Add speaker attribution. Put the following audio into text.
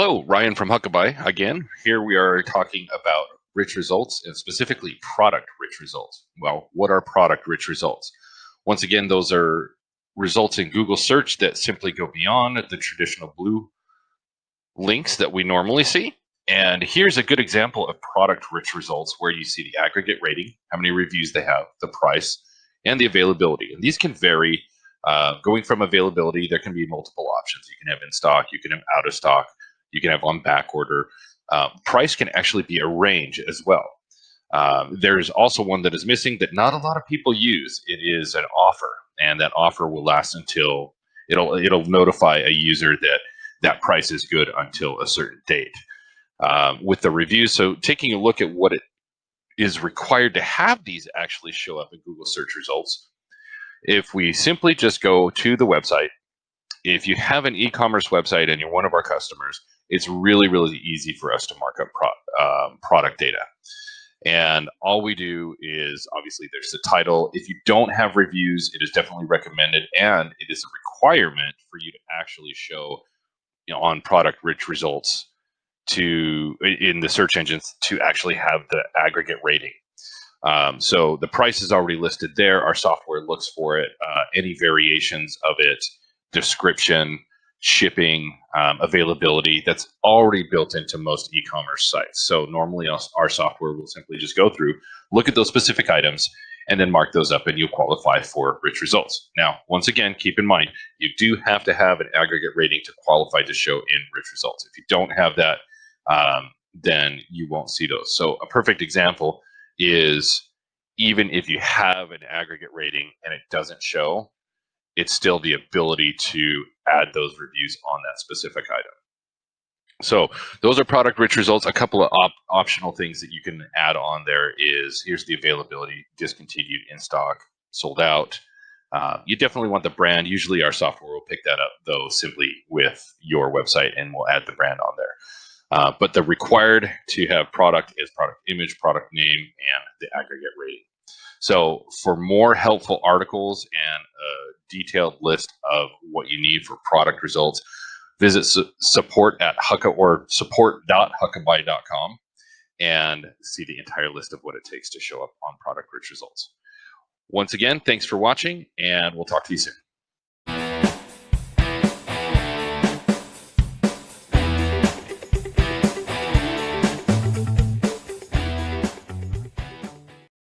Speaker 1: Hello, Ryan from Huckabye again. Here we are talking about rich results and specifically product rich results. Well, what are product rich results? Once again, those are results in Google search that simply go beyond the traditional blue links that we normally see. And here's a good example of product rich results where you see the aggregate rating, how many reviews they have, the price, and the availability. And these can vary. Going from availability, there can be multiple options. You can have in stock, you can have out of stock, you can have on back order. Price can actually be a range as well. There's also one that is missing that not a lot of people use. It is an offer, and that offer will last until it'll notify a user that that price is good until a certain date. With the reviews, so taking a look at what it is required to have these actually show up in Google search results. If we simply just go to the website, if you have an e-commerce website and you're one of our customers, it's really easy for us to mark up product data. And all we do is, obviously, there's the title. If you don't have reviews, it is definitely recommended, and it is a requirement for you to actually show, on product rich results in the search engines to actually have the aggregate rating. So the price is already listed there. Our software looks for it. Any variations of it, description, shipping, availability, that's already built into most e-commerce sites. So normally our software will simply just go through, look at those specific items, and then mark those up, and you'll qualify for rich results. Now, once again, keep in mind, you do have to have an aggregate rating to qualify to show in rich results. If you don't have that, then you won't see those. So a perfect example is, even if you have an aggregate rating and it doesn't show, it's still the ability to add those reviews on that specific item. So those are product rich results. A couple of optional things that you can add on there is, here's the availability: discontinued, in stock, sold out. You definitely want the brand. Usually our software will pick that up, though, simply with your website, and we'll add the brand on there. But the required to have product is product image, product name, and the aggregate rating. So for more helpful articles and a detailed list of what you need for product results, visit support.huckabye.com and see the entire list of what it takes to show up on product rich results. Once again, thanks for watching, and we'll talk to you soon.